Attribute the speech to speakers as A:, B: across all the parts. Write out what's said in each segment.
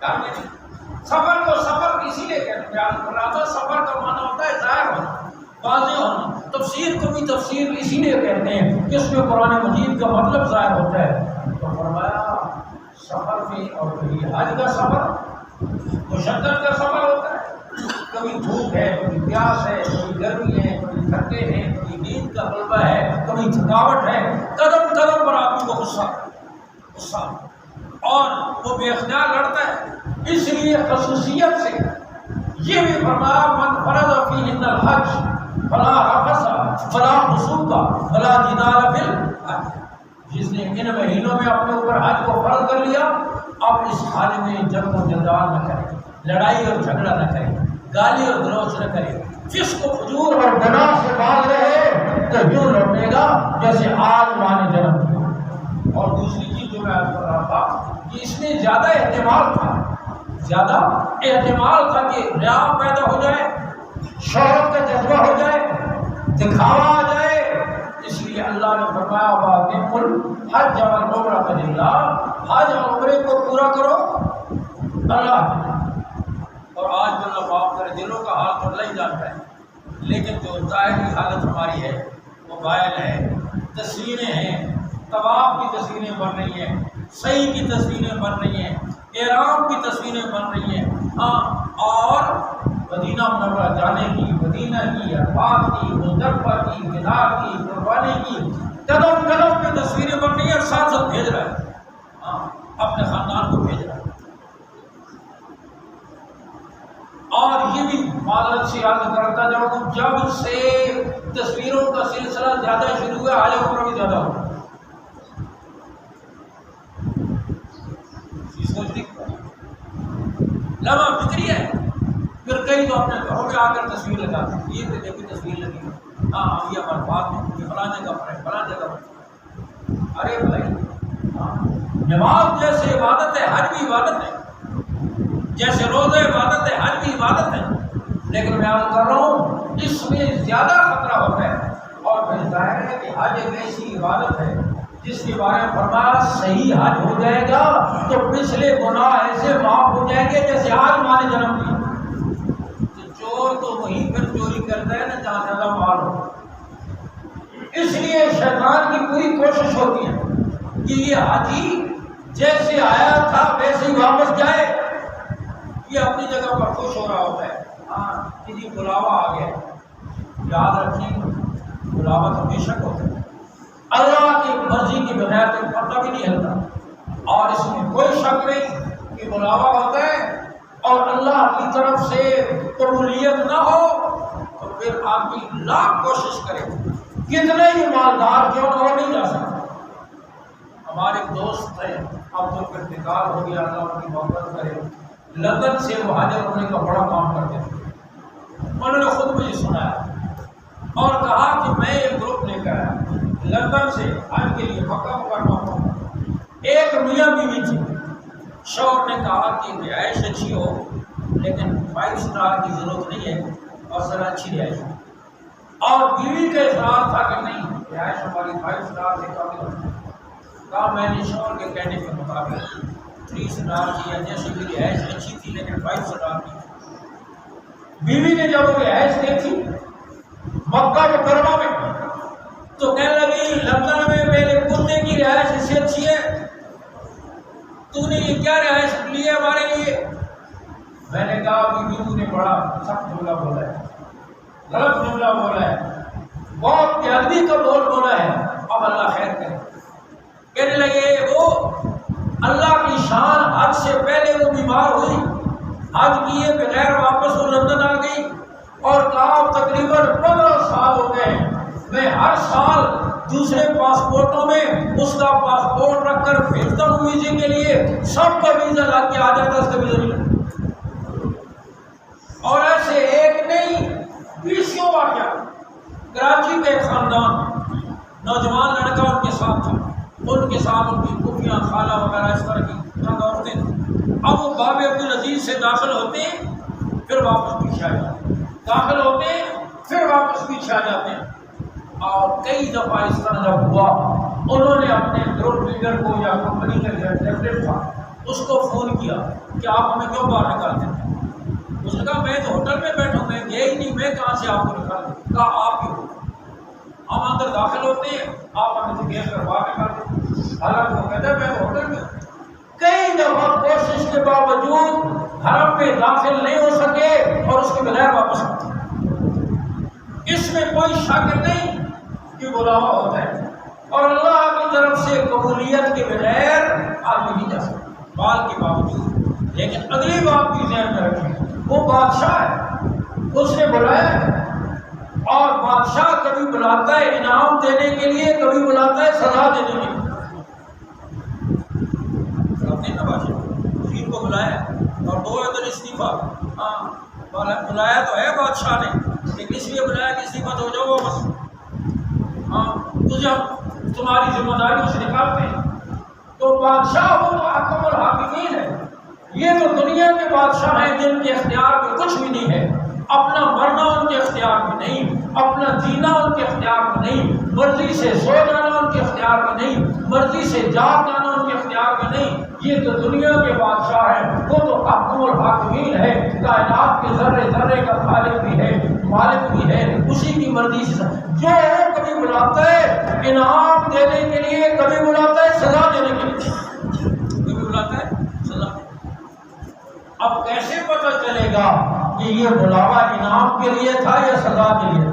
A: گھر میں نہیں۔ سفر کو سفر اسی لیے بیان کر رہا تھا، سفر کا معنی ہوتا ہے ظاہر ہونا، واضح ہونا۔ تفسیر کو بھی تفسیر اسی لیے کہتے ہیں کہ اس میں قرآن مجید کا مطلب ظاہر ہوتا ہے۔ تو فرمایا سفر میں، اور یہ حج کا سفر مشقت کا سفر ہوتا ہے، کبھی دھوپ ہے، کبھی پیاس ہے، کبھی گرمی ہے، کبھی تھکے ہیں، کبھی نیند کا غلبہ ہے، کبھی تھکاوٹ ہے، قدم قدم پر آدمی کو غصہ اور وہ بے اختیار لڑتا ہے۔ اس لیے خصوصیت سے یہ بھی فرمایا من فرض فیہن الحج فلا رفث ولا فسوق ولا جدال فی الحج، جس نے ان مہینوں میں اپنے اوپر حج کو فرض کر لیا، اب اس حال میں جنگ و جدال نہ کرے، لڑائی اور جھگڑا نہ کرے، گالی اور گلوچ نہ کرے، فسق و فجور اور گناہ سے باز رہے تو یوں لوٹے گا جیسے آج ماں نے جنم دیا۔ اور دوسری چیز جو میں آپ کو رہا تھا کہ اس میں زیادہ احتمال تھا کہ ریا پیدا ہو جائے، شہرت کا جذبہ ہو جائے، دکھاوا آ جائے، اس لیے اللہ نے فرمایا وَأَتِمُّ الْحَجَّ وَالْعُمْرَةَ لِلَّهِ، حج اور عمرے کو پورا کرو اللہ۔ اور آج اللہ معاف کرے، دلوں کا حال تو اللہ ہی جانتا ہے، لیکن جو ظاہری حالت ہماری ہے وہ موبائل ہے، تصویریں ہیں، طواف کی تصویریں بن رہی ہیں، سعی کی تصویریں بن رہی ہیں، احرام کی تصویریں بن رہی ہیں، اور مدینہ منورہ جانے کی، مدینہ کی، عرفات کی، مزدلفہ کی، منا کی، قربانی کی، قدم قدم پہ تصویریں بن رہی ہیں، اور ساتھ ساتھ بھیج رہا ہے، اپنے خاندان کو بھیج رہا ہے۔ اور یہ بھی معذرت سے یاد کرتا جاؤں، جب سے تصویروں کا سلسلہ زیادہ شروع ہوا، حج عمرہ بھی زیادہ ہوا۔ لمحہ فکری ہے، پھر کئی تو اپنے گھروں میں آ کر تصویر لگاتے ہیں، یہ بھی دیکھیں تصویر لگی ہے، ہاں یہ ہمارے بات میں یہ فلاں جگہ پر ہے، فلاں جگہ پر۔ ارے بھائی، نماز جیسے عبادت ہے، حج بھی عبادت ہے، جیسے روزہ عبادت ہے، حج بھی عبادت ہے، لیکن میں عرض کر رہا ہوں اس میں زیادہ خطرہ ہوتا ہے۔ اور پھر ظاہر ہے کہ حج ایک ایسی عبادت ہے جس کے بارے میں فرمایا صحیح حج ہو جائے گا تو پچھلے گناہ ایسے معاف ہو جائیں گے جیسے آج ماں نے جنم دیا۔ تو چور تو وہیں پر چوری کرتا ہے نا جہاں زیادہ مال ہو، اس لیے شیطان کی پوری کوشش ہوتی ہے کہ یہ حاجی جیسے آیا تھا ویسے ہی واپس جائے۔ یہ اپنی جگہ پر خوش ہو رہا ہوتا ہے، ہاں کسی بلاوا آ گیا، یاد رکھیں بلاوا تو بے شک ہوتا ہے، اللہ کی مرضی کے بغیر تو پتہ بھی نہیں ہلتا، اور اس میں کوئی شک نہیں کہ بلاوا ہوتا ہے اور اللہ کی طرف سے قبولیت نہ ہو تو پھر آدمی لاکھ کوشش کرے، کتنے ہی مالدار کیوں نہ ہو، نہیں جا سکتا۔ ہمارے ایک دوست تھے، اب جو انتقال ہو گیا، اللہ ان کی محبت کرے، لندن سے وہ حج ہونے کا بڑا کام کرتے تھے، انہوں نے خود مجھے سنایا اور کہا کہ میں ایک گروپ لے کر آیا لندن سے حج کے لیے، مکہ مکرمہ کو۔ ایک میاں بیوی تھی، شوہر نے کہا کہ رہائش اچھی ہو لیکن 5 اسٹار کی ضرورت نہیں ہے اور ذرا اچھی رہائش ہو، اور بیوی کا اصرار تھا کہ نہیں رہائش ہماری 5 اسٹار سے کم ہے۔ کہا میں نے شوہر کے کہنے کے مطابق 3 اسٹار کی ہے، جیسے بھی رہائش اچھی تھی لیکن 5 اسٹار کی تھی۔ بیوی نے جب وہ رہائش دیکھی مکہ مکرمہ میں تو کہنے لگی لندن میں میرے کتے کی رہائش اس سے اچھی ہے، تو نے یہ کیا رہائش لی ہے ہمارے لیے؟ میں نے کہا بیوی تو نے بڑا سخت جملہ بولا ہے، غلط جملہ بولا ہے، بہت جلدی کا بول بولا ہے، اب اللہ خیر کرے۔ کہنے لگے وہ اللہ کی شان، حج سے پہلے وہ بیمار ہوئی، حج کیے بغیر واپس وہ لندن آ گئی، اور کہا تقریباً 15 سال ہو گئے میں ہر سال دوسرے پاسپورٹوں میں اس کا پاسپورٹ رکھ کر بھیجتا ہوں ویزے کے لیے، سب کا ویزا لگ کے آ جاتا ہے، اس کا ویزا نہیں لگتا۔ اور ایسے ایک نہیں 20 واقعہ۔ کراچی کے خاندان، نوجوان لڑکا ان کے ساتھ تھا، ان کے ساتھ ان کی پھوپھیاں، خالہ وغیرہ اس طرح کی چند عورتیں تھیں۔ اب وہ باب عبدالعزیز سے داخل ہوتے ہیں پھر واپس پیچھے آ جاتے ہیں، داخل ہوتے ہیں پھر واپس پیچھے آ جاتے ہیں۔ اور کئی دفعہ اس طرح جب ہوا، انہوں نے اپنے گروپ لیڈر کو یا کمپنی کا جو ایگزیکٹو تھا اس کو فون کیا کہ آپ ہمیں کیوں باہر نکالتے ہیں؟ اس نے کہا میں تو ہوٹل میں بیٹھا ہوں، میں گیا ہی نہیں، میں کہاں سے آپ کو نکال دوں؟ کہا آپ ہی ہو، ہم اندر داخل ہوتے ہیں، آپ ہمیں سے گیس کر باہر نکال دیں۔ حالانکہ وہ کہتا ہے میں تو ہوٹل میں ہوں۔ کئی دفعہ کوشش کے باوجود حرم میں داخل نہیں ہو سکے اور اس کے بغیر واپس آتے۔ اس میں کوئی شک نہیں کہ بلاوا ہوتا ہے، اور اللہ کی طرف سے قبولیت کے بغیر آدمی نہیں جا سکتا بال کے باوجود۔ لیکن اگلی بات بھی ذہن میں رکھیں، وہ بادشاہ ہے، اس نے بلایا ہے، اور بادشاہ کبھی بلاتا ہے انعام دینے کے لیے، کبھی بلاتا ہے سزا دینے کے لیے۔ وزیر کو بلایا اور دو ادھر استعفیٰ، بلایا تو ہے بادشاہ نے، لیکن اس لیے بلایا کہ استعفیٰ ہو جاؤ بس، تجھے تمہاری ذمہ داریوں سے نکالتے ہیں۔ تو بادشاہ وہ حاکم الحاکمین ہے، یہ تو دنیا کے بادشاہ ہیں جن کے اختیار میں کچھ بھی نہیں ہے، اپنا مرنا ان کے اختیار میں نہیں، اپنا جینا ان کے اختیار میں نہیں، مرضی سے سو جانا ان کے اختیار میں نہیں، مرضی سے جاگ جانا ان کے اختیار میں نہیں۔ یہ تو دنیا کے بادشاہ ہیں، وہ تو حاکم الحاکمین ہے، کائنات کے ذرے ذرے کا خالق بھی ہے، مالک بھی ہے، اسی کی مرضی سے جو کبھی بلاتا ہے انعام دینے کے لیے، کبھی بلاتا ہے سزا دینے کے لیے، کبھی بلاتا ہے سزا۔ اب کیسے پتہ چلے گا کہ یہ بلاوا انعام کے لیے تھا یا سزا کے لیے؟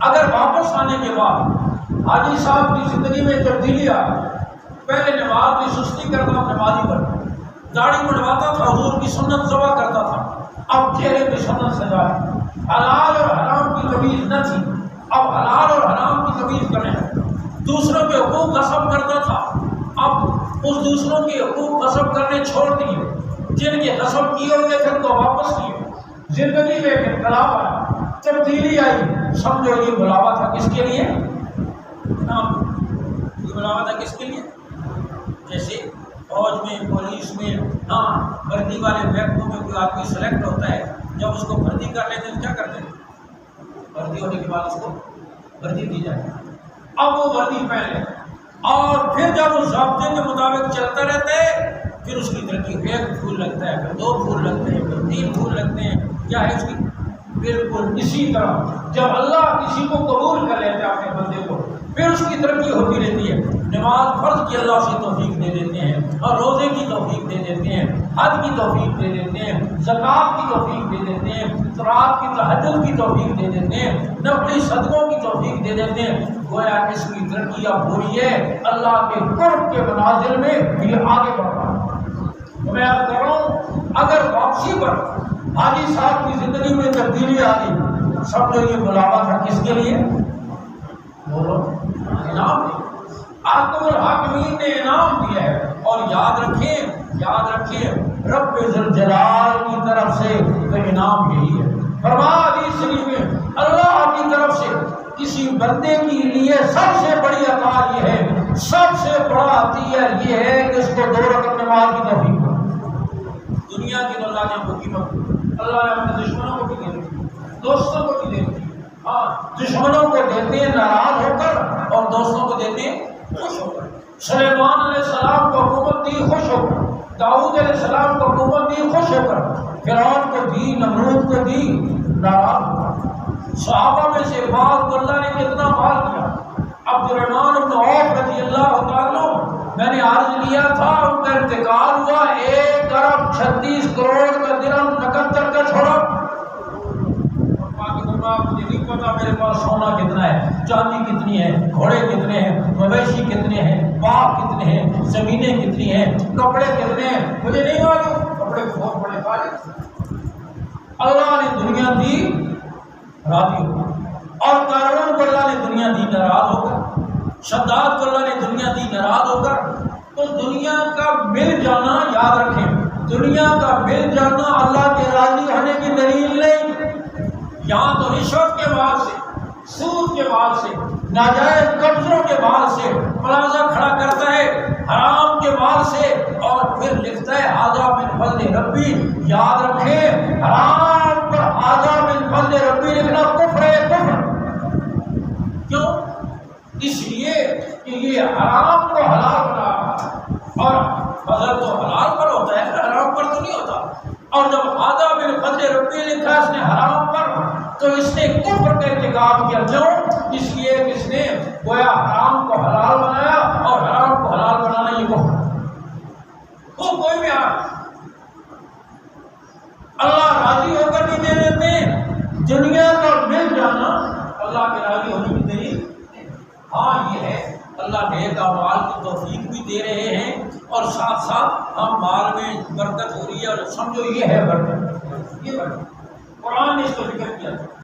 A: اگر واپس آنے کے بعد حاجی صاحب کی زندگی میں تبدیلی آ گئی، پہلے نماز کی سستی کرتا، نمازی بن، داڑھی بڑھواتا تھا، حضور کی سنت ذبح کرتا تھا، اب چہرے پہ سنت سجائے، حلال اور حرام کی تمیز نہ تھی، اب حلال اور حرام کی تمیز کریں، دوسروں کے حقوق غصب کرتا تھا، اب اس دوسروں کے حقوق غصب کرنے چھوڑ دیے، جن کے غصب کیے ہوئے تھے ان کو واپس کیے۔ زندگی میں ایک انقلاب آیا، تبدیلی آئی، سمجھو یہ بلاوا تھا کس کے لیے؟ یہ بلاوا تھا کس کے لیے؟ جیسے فوج میں، پولیس میں، بھرتی والے محکموں میں کوئی آدمی سلیکٹ ہوتا ہے، جب اس کو بھرتی کر لیتے ہیں کیا کرتے ہیں؟ بھرتی ہونے کے بعد اس کو بھرتی دی جائے، اب وہ بھرتی پہلے، اور پھر جب اس ضابطے کے مطابق چلتا رہتا ہے، پھر اس کی ترقی ایک پھول لگتا ہے، پھر دو پھول لگتے ہیں، پھر تین پھول لگتے ہیں، کیا ہے اس کی؟ بالکل اسی طرح جب اللہ کسی کو قبول کر لیتا ہے اپنے بندے کو، پھر اس کی ترقی ہوتی رہتی ہے۔ نماز فرض کی اللہ سے توفیق دے دیتے ہیں، اور روزے کی توفیق دے دیتے ہیں، حج کی توفیق دے دیتے ہیں، زکوٰۃ کی توفیق دے دیتے ہیں، رات کی تہجد کی توفیق دے دیتے ہیں، نفلی صدقوں کی توفیق دے دیتے ہیں۔ گویا اس کی ترقی اب ہو رہی ہے اللہ کے قرب کے منازل میں، یہ آگے بڑھ رہا ہے۔ میں آپ کہہ رہا ہوں اگر واپسی پر حاجی صاحب کی زندگی میں تبدیلی آ گئی، سمجھو یہ بلاوا تھا کس کے لیے؟ بولو، انعام دیا، حاکم الحاکمین نے انعام دیا ہے۔ اور یاد رکھیں رب ذوالجلال کی طرف سے تو انعام یہی ہے۔ فرمایا حدیث شریف میں اللہ کی طرف سے کسی بندے کے لیے سب سے بڑی عطا یہ ہے، سب سے بڑا عطیہ یہ ہے کہ اس کو 2 رکعت نماز کی توفیق ہو۔ دنیا کی تو اللہ نے ہم کو قیمت، اللہ نے اپنے دشمنوں کو بھی دے دی، دوستوں کو بھی دے دی۔ دشمنوں کو دیتے ہیں ناراض ہو کر، اور دوستوں کو دیتے ہیں خوش ہو کر۔ سلیمان علیہ السلام کو حکومت دی خوش ہو کر، داؤد علیہ السلام کو حکومت دی خوش ہو کر، فرعون کو دی، نمرود کو دی ناراض ہو کر۔ صحابہ میں سے بعض کو اللہ نے کتنا مال دیا۔ عبد الرحمن بن عوف رضی اللہ تعالیٰ، میں نے عرض کیا تھا ان کا انتقال ہوا، 1 ارب 36 کروڑ کا درہم نقد کر کے چھوڑا۔ مجھے نہیں پتا میرے پاس سونا کتنا ہے، چاندی کتنی ہے، گھوڑے کتنے ہیں، مویشی کتنے ہیں، باغ کتنے ہیں، زمینیں کتنی ہیں، کپڑے کتنے ہیں، مجھے نہیں معلوم، کپڑے بہت بڑے پالے۔ اللہ نے دنیا دی راضی ہو کر، اور کارون کو اللہ نے دنیا دی ناراض ہو کر، شداد کو اللہ نے دنیا دی ناراض ہو کر۔ تو دنیا کا مل جانا، یاد رکھیں، دنیا کا مل جانا اللہ کے راضی ہونے کی دلیل نہیں۔ یہاں تو رشوت کے بعد سے، سود کے بعد سے، ناجائز قبضوں کے بعد سے پلازہ کھڑا کرتا ہے، حرام کے بعد سے، اور پھر لکھتا ہے ھذا من فضل ربی۔ یاد رکھیں حرام پر ھذا من فضل ربی لکھنا کفر ہے، کفر۔ کیوں؟ اس لیے کہ یہ حرام کو حلال بنا رہا ہے، اور فضل تو حلال پر ہوتا ربی لکھا اس نے حرام پر، تو اس نے کفر کا ارتکاب کیا۔ کیوں؟ اس لیے کہ اس نے گویا حرام کو حلال بنایا، اور حرام کو حلال بنانا یہ کفر۔ وہ کوئی بھی اللہ راضی ہو کر نہیں دے دیتے، دنیا کا مل جانا اللہ کے راضی ہونے کی دلیل۔ ہاں یہ ہے اللہ نیک اعمال کی توفیق بھی دے رہے ہیں، اور ساتھ ساتھ ہم مال میں برکت ہو رہی ہے، اور سمجھو یہ ہے برکت، یہ برکت۔ قرآن نے اس کو ذکر کیا۔